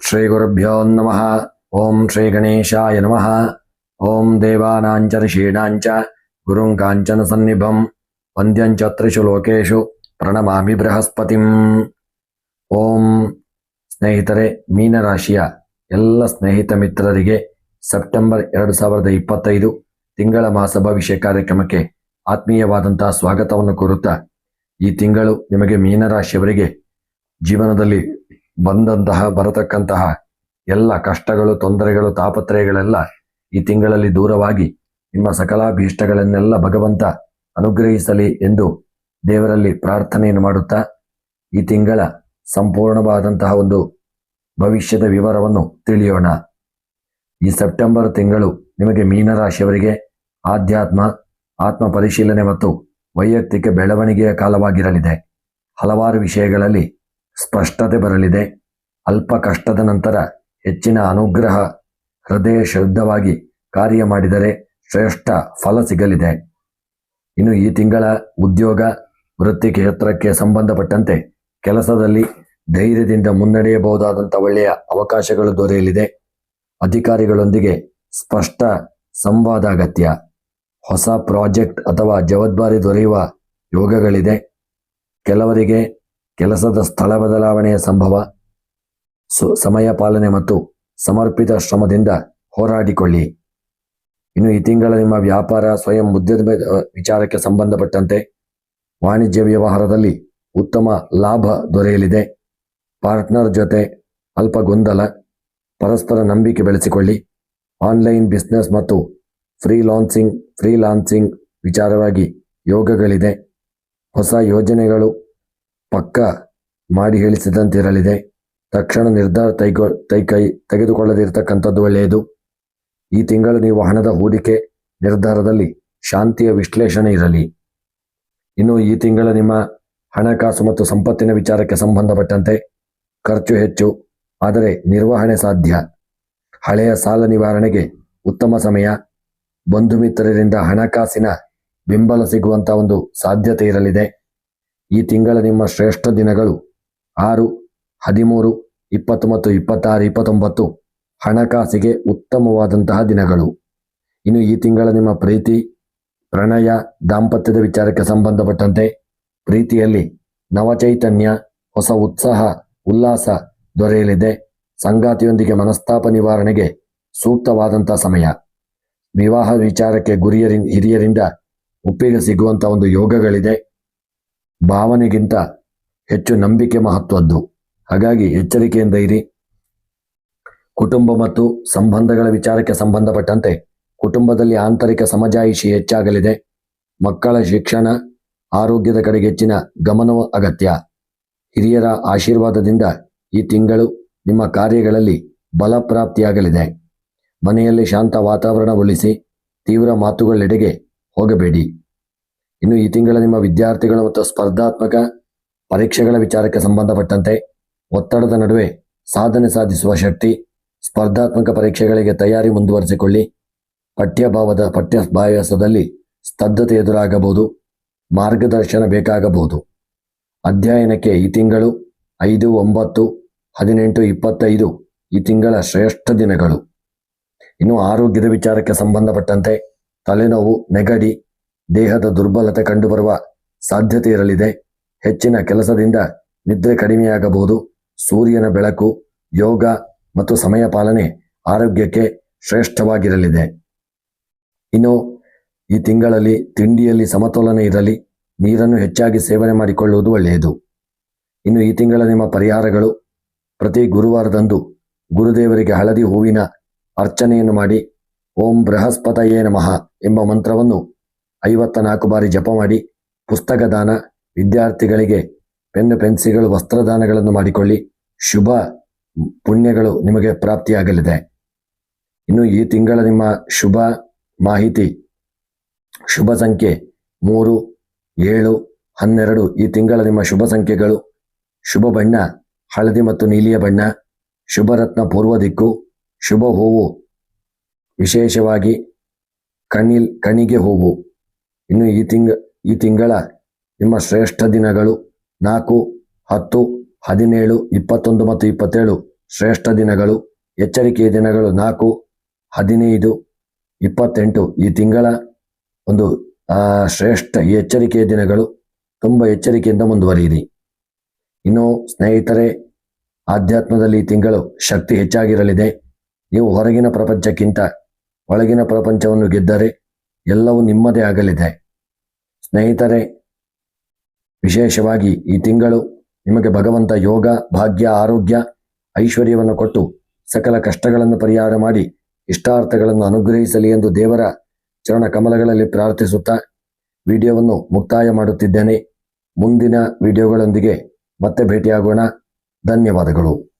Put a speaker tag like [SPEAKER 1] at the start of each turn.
[SPEAKER 1] ಶ್ರೀ ಗುರುಭ್ಯೋ ನಮಃ. ಓಂ ಶ್ರೀ ಗಣೇಶಾಯ ನಮಃ. ಓಂ ದೇವಾನಾಂಚ ಋಷೀಣಾಂಚ ಗುರುಂ ಕಾಂಚನ ಸನ್ನಿಭಂ ವಂದ್ಯಂಚ ತ್ರಿಷು ಲೋಕೇಶು ಪ್ರಣಮಾಮಿ ಬೃಹಸ್ಪತಿಂ. ಓಂ. ಸ್ನೇಹಿತರೆ, ಮೀನರಾಶಿಯ ಎಲ್ಲ ಸ್ನೇಹಿತ ಮಿತ್ರರಿಗೆ ಸೆಪ್ಟೆಂಬರ್ 2025 ತಿಂಗಳ ಮಾಸ ಭವಿಷ್ಯ ಕಾರ್ಯಕ್ರಮಕ್ಕೆ ಆತ್ಮೀಯವಾದಂತಹ ಸ್ವಾಗತವನ್ನು ಕೋರುತ್ತಾ, ಈ ತಿಂಗಳು ನಿಮಗೆ ಮೀನರಾಶಿಯವರಿಗೆ ಜೀವನದಲ್ಲಿ ಬರತಕ್ಕಂತಹ ಎಲ್ಲ ಕಷ್ಟಗಳು, ತೊಂದರೆಗಳು, ತಾಪತ್ರಯಗಳೆಲ್ಲ ಈ ತಿಂಗಳಲ್ಲಿ ದೂರವಾಗಿ ನಿಮ್ಮ ಸಕಲಾಭೀಷ್ಟಗಳನ್ನೆಲ್ಲ ಭಗವಂತ ಅನುಗ್ರಹಿಸಲಿ ಎಂದು ದೇವರಲ್ಲಿ ಪ್ರಾರ್ಥನೆಯನ್ನು ಮಾಡುತ್ತಾ, ಈ ತಿಂಗಳ ಸಂಪೂರ್ಣವಾದಂತಹ ಒಂದು ಭವಿಷ್ಯದ ವಿವರವನ್ನು ತಿಳಿಯೋಣ. ಈ ಸೆಪ್ಟೆಂಬರ್ ತಿಂಗಳು ನಿಮಗೆ ಮೀನರಾಶಿಯವರಿಗೆ ಆಧ್ಯಾತ್ಮ, ಆತ್ಮ ಪರಿಶೀಲನೆ ಮತ್ತು ವೈಯಕ್ತಿಕ ಬೆಳವಣಿಗೆಯ ಕಾಲವಾಗಿರಲಿದೆ. ಹಲವಾರು ವಿಷಯಗಳಲ್ಲಿ ಸ್ಪಷ್ಟತೆ ಬರಲಿದೆ. ಅಲ್ಪ ಕಷ್ಟದ ನಂತರ ಹೆಚ್ಚಿನ ಅನುಗ್ರಹ. ಹೃದಯ ಶುದ್ಧವಾಗಿ ಕಾರ್ಯ ಮಾಡಿದರೆ ಶ್ರೇಷ್ಠ ಫಲ ಸಿಗಲಿದೆ. ಇನ್ನು ಈ ತಿಂಗಳ ಉದ್ಯೋಗ, ವೃತ್ತಿ ಕ್ಷೇತ್ರಕ್ಕೆ ಸಂಬಂಧಪಟ್ಟಂತೆ ಕೆಲಸದಲ್ಲಿ ಧೈರ್ಯದಿಂದ ಮುನ್ನಡೆಯಬಹುದಾದಂಥ ಒಳ್ಳೆಯ ಅವಕಾಶಗಳು ದೊರೆಯಲಿದೆ. ಅಧಿಕಾರಿಗಳೊಂದಿಗೆ ಸ್ಪಷ್ಟ ಸಂವಾದ ಅಗತ್ಯ. ಹೊಸ ಪ್ರಾಜೆಕ್ಟ್ ಅಥವಾ ಜವಾಬ್ದಾರಿ ದೊರೆಯುವ ಯೋಗಗಳಿದೆ. ಕೆಲವರಿಗೆ ಕೆಲಸದ ಸ್ಥಳ ಬದಲಾವಣೆಯ ಸಂಭವ. ಸಮಯ ಪಾಲನೆ ಮತ್ತು ಸಮರ್ಪಿತ ಶ್ರಮದಿಂದ ಹೋರಾಡಿಕೊಳ್ಳಿ. ಇನ್ನು ಈ ತಿಂಗಳ ನಿಮ್ಮ ವ್ಯಾಪಾರ, ಸ್ವಯಂ ಉದ್ಯಮ ವಿಚಾರಕ್ಕೆ ಸಂಬಂಧಪಟ್ಟಂತೆ ವಾಣಿಜ್ಯ ವ್ಯವಹಾರದಲ್ಲಿ ಉತ್ತಮ ಲಾಭ ದೊರೆಯಲಿದೆ. ಪಾರ್ಟ್ನರ್ ಜೊತೆ ಅಲ್ಪ ಗೊಂದಲ. ಪರಸ್ಪರ ನಂಬಿಕೆ ಬೆಳೆಸಿಕೊಳ್ಳಿ. ಆನ್ಲೈನ್ ಬಿಸ್ನೆಸ್ ಮತ್ತು ಫ್ರೀಲಾನ್ಸಿಂಗ್ ವಿಚಾರವಾಗಿ ಯೋಗಗಳಿದೆ. ಹೊಸ ಯೋಜನೆಗಳು ಪಕ್ಕ ಮಾಡಿ ಹೇಳಿಸಿದಂತಿರಲಿದೆ. ತಕ್ಷಣ ನಿರ್ಧಾರ ತೆಗೆದುಕೊಳ್ಳದಿರತಕ್ಕಂಥದ್ದು ಒಳ್ಳೆಯದು. ಈ ತಿಂಗಳು ನೀವು ಹಣದ ಹೂಡಿಕೆ ನಿರ್ಧಾರದಲ್ಲಿ ಶಾಂತಿಯ ವಿಶ್ಲೇಷಣೆ ಇರಲಿ. ಇನ್ನು ಈ ತಿಂಗಳ ನಿಮ್ಮ ಹಣಕಾಸು ಮತ್ತು ಸಂಪತ್ತಿನ ವಿಚಾರಕ್ಕೆ ಸಂಬಂಧಪಟ್ಟಂತೆ ಖರ್ಚು ಹೆಚ್ಚು, ಆದರೆ ನಿರ್ವಹಣೆ ಸಾಧ್ಯ. ಹಳೆಯ ಸಾಲ ನಿವಾರಣೆಗೆ ಉತ್ತಮ ಸಮಯ. ಬಂಧು ಮಿತ್ರರಿಂದ ಹಣಕಾಸಿನ ಬೆಂಬಲ ಸಿಗುವಂಥ ಒಂದು ಸಾಧ್ಯತೆ ಇರಲಿದೆ. ಈ ತಿಂಗಳ ನಿಮ್ಮ ಶ್ರೇಷ್ಠ ದಿನಗಳು 6, 13, 20 ಮತ್ತು 26, 29 ಹಣಕಾಸಿಗೆ ಉತ್ತಮವಾದಂತಹ ದಿನಗಳು. ಇನ್ನು ಈ ತಿಂಗಳ ನಿಮ್ಮ ಪ್ರೀತಿ, ಪ್ರಣಯ, ದಾಂಪತ್ಯದ ವಿಚಾರಕ್ಕೆ ಸಂಬಂಧಪಟ್ಟಂತೆ ಪ್ರೀತಿಯಲ್ಲಿ ನವಚೈತನ್ಯ, ಹೊಸ ಉತ್ಸಾಹ, ಉಲ್ಲಾಸ ದೊರೆಯಲಿದೆ. ಸಂಗಾತಿಯೊಂದಿಗೆ ಮನಸ್ತಾಪ ನಿವಾರಣೆಗೆ ಸೂಕ್ತವಾದಂಥ ಸಮಯ. ವಿವಾಹ ವಿಚಾರಕ್ಕೆ ಹಿರಿಯರಿಂದ ಒಪ್ಪಿಗೆ ಸಿಗುವಂಥ ಒಂದು ಯೋಗಗಳಿದೆ. ಭಾವನೆಗಿಂತ ಹೆಚ್ಚು ನಂಬಿಕೆ ಮಹತ್ವದ್ದು, ಹಾಗಾಗಿ ಎಚ್ಚರಿಕೆಯಿಂದ ಇರಿ. ಕುಟುಂಬ ಮತ್ತು ಸಂಬಂಧಗಳ ವಿಚಾರಕ್ಕೆ ಸಂಬಂಧಪಟ್ಟಂತೆ ಕುಟುಂಬದಲ್ಲಿ ಆಂತರಿಕ ಸಮಜಾಯಿಷಿ ಹೆಚ್ಚಾಗಲಿದೆ. ಮಕ್ಕಳ ಶಿಕ್ಷಣ, ಆರೋಗ್ಯದ ಕಡೆಗೆ ಹೆಚ್ಚಿನ ಗಮನವು ಅಗತ್ಯ. ಹಿರಿಯರ ಆಶೀರ್ವಾದದಿಂದ ಈ ತಿಂಗಳು ನಿಮ್ಮ ಕಾರ್ಯಗಳಲ್ಲಿ ಬಲ ಪ್ರಾಪ್ತಿಯಾಗಲಿದೆ. ಮನೆಯಲ್ಲಿ ಶಾಂತ ವಾತಾವರಣ ಉಳಿಸಿ. ತೀವ್ರ ಮಾತುಗಳೆಡೆಗೆ ಹೋಗಬೇಡಿ. ಇನ್ನು ಈ ತಿಂಗಳ ನಿಮ್ಮ ವಿದ್ಯಾರ್ಥಿಗಳು ಮತ್ತು ಸ್ಪರ್ಧಾತ್ಮಕ ಪರೀಕ್ಷೆಗಳ ವಿಚಾರಕ್ಕೆ ಸಂಬಂಧಪಟ್ಟಂತೆ ಒತ್ತಡದ ನಡುವೆ ಸಾಧನೆ ಸಾಧಿಸುವ ಶಕ್ತಿ. ಸ್ಪರ್ಧಾತ್ಮಕ ಪರೀಕ್ಷೆಗಳಿಗೆ ತಯಾರಿ ಮುಂದುವರಿಸಿಕೊಳ್ಳಿ. ಪಠ್ಯಾಭ್ಯಾಸದಲ್ಲಿ ಸ್ತಬ್ಧತೆ ಎದುರಾಗಬಹುದು. ಮಾರ್ಗದರ್ಶನ ಬೇಕಾಗಬಹುದು. ಅಧ್ಯಯನಕ್ಕೆ ಈ ತಿಂಗಳು 5, 9, 18, 25 ಈ ತಿಂಗಳ ಶ್ರೇಷ್ಠ ದಿನಗಳು. ಇನ್ನು ಆರೋಗ್ಯದ ವಿಚಾರಕ್ಕೆ ಸಂಬಂಧಪಟ್ಟಂತೆ ತಲೆನೋವು, ನೆಗಡಿ, ದೇಹದ ದುರ್ಬಲತೆ ಕಂಡುಬರುವ ಸಾಧ್ಯತೆ ಇರಲಿದೆ. ಹೆಚ್ಚಿನ ಕೆಲಸದಿಂದ ನಿದ್ರೆ ಕಡಿಮೆಯಾಗಬಹುದು. ಸೂರ್ಯನ ಬೆಳಕು, ಯೋಗ ಮತ್ತು ಸಮಯ ಪಾಲನೆ ಆರೋಗ್ಯಕ್ಕೆ ಶ್ರೇಷ್ಠವಾಗಿರಲಿದೆ. ಇನ್ನು ಈ ತಿಂಗಳಲ್ಲಿ ತಿಂಡಿಯಲ್ಲಿ ಸಮತೋಲನ ಇರಲಿ. ನೀರನ್ನು ಹೆಚ್ಚಾಗಿ ಸೇವನೆ ಮಾಡಿಕೊಳ್ಳುವುದು ಒಳ್ಳೆಯದು. ಇನ್ನು ಈ ತಿಂಗಳ ನಿಮ್ಮ ಪರಿಹಾರಗಳು: ಪ್ರತಿ ಗುರುವಾರದಂದು ಗುರುದೇವರಿಗೆ ಹಳದಿ ಹೂವಿನ ಅರ್ಚನೆಯನ್ನು ಮಾಡಿ. ಓಂ ಬೃಹಸ್ಪತಯೇ ನಮಃ ಎಂಬ ಮಂತ್ರವನ್ನು 54 ಬಾರಿ ಜಪ ಮಾಡಿ. ಪುಸ್ತಕ ದಾನ, ವಿದ್ಯಾರ್ಥಿಗಳಿಗೆ ಪೆನ್ನು, ಪೆನ್ಸಿಲ್ಗಳು, ವಸ್ತ್ರದಾನಗಳನ್ನು ಮಾಡಿಕೊಳ್ಳಿ. ಶುಭ ಪುಣ್ಯಗಳು ನಿಮಗೆ ಪ್ರಾಪ್ತಿಯಾಗಲಿದೆ. ಇನ್ನು ಈ ತಿಂಗಳ ನಿಮ್ಮ ಶುಭ ಮಾಹಿತಿ: ಶುಭ ಸಂಖ್ಯೆ 3, 7, 12 ಈ ತಿಂಗಳ ನಿಮ್ಮ ಶುಭ ಸಂಖ್ಯೆಗಳು. ಶುಭ ಬಣ್ಣ ಹಳದಿ ಮತ್ತು ನೀಲಿಯ ಬಣ್ಣ. ಶುಭರತ್ನ ಪೂರ್ವ ದಿಕ್ಕು. ಶುಭ ಹೂವು ವಿಶೇಷವಾಗಿ ಕಣಿಗೆ ಹೂವು. ಇನ್ನು ಈ ತಿಂಗಳ ನಿಮ್ಮ ಶ್ರೇಷ್ಠ ದಿನಗಳು 4, 10, 17, 21 ಮತ್ತು 27 ಶ್ರೇಷ್ಠ ದಿನಗಳು. ಎಚ್ಚರಿಕೆಯ ದಿನಗಳು 4, 15, 28 ಈ ತಿಂಗಳ ಒಂದು ಶ್ರೇಷ್ಠ ಈ ಎಚ್ಚರಿಕೆಯ ದಿನಗಳು. ತುಂಬ ಎಚ್ಚರಿಕೆಯಿಂದ ಮುಂದುವರಿಯಿರಿ. ಇನ್ನು ಸ್ನೇಹಿತರೆ, ಆಧ್ಯಾತ್ಮದಲ್ಲಿ ಈ ತಿಂಗಳು ಶಕ್ತಿ ಹೆಚ್ಚಾಗಿರಲಿದೆ. ನೀವು ಹೊರಗಿನ ಪ್ರಪಂಚಕ್ಕಿಂತ ಒಳಗಿನ ಪ್ರಪಂಚವನ್ನು ಗೆದ್ದರೆ ಎಲ್ಲವೂ ನಿಮ್ಮದೇ ಆಗಲಿದೆ. ಸ್ನೇಹಿತರೆ, ವಿಶೇಷವಾಗಿ ಈ ತಿಂಗಳು ನಿಮಗೆ ಭಗವಂತ ಯೋಗ, ಭಾಗ್ಯ, ಆರೋಗ್ಯ, ಐಶ್ವರ್ಯವನ್ನು ಕೊಟ್ಟು ಸಕಲ ಕಷ್ಟಗಳನ್ನು ಪರಿಹಾರ ಮಾಡಿ ಇಷ್ಟಾರ್ಥಗಳನ್ನು ಅನುಗ್ರಹಿಸಲಿ ಎಂದು ದೇವರ ಚರಣ ಕಮಲಗಳಲ್ಲಿ ಪ್ರಾರ್ಥಿಸುತ್ತಾ ವಿಡಿಯೋವನ್ನು ಮುಕ್ತಾಯ ಮಾಡುತ್ತಿದ್ದೇನೆ. ಮುಂದಿನ ವಿಡಿಯೋಗಳೊಂದಿಗೆ ಮತ್ತೆ ಭೇಟಿಯಾಗೋಣ. ಧನ್ಯವಾದಗಳು.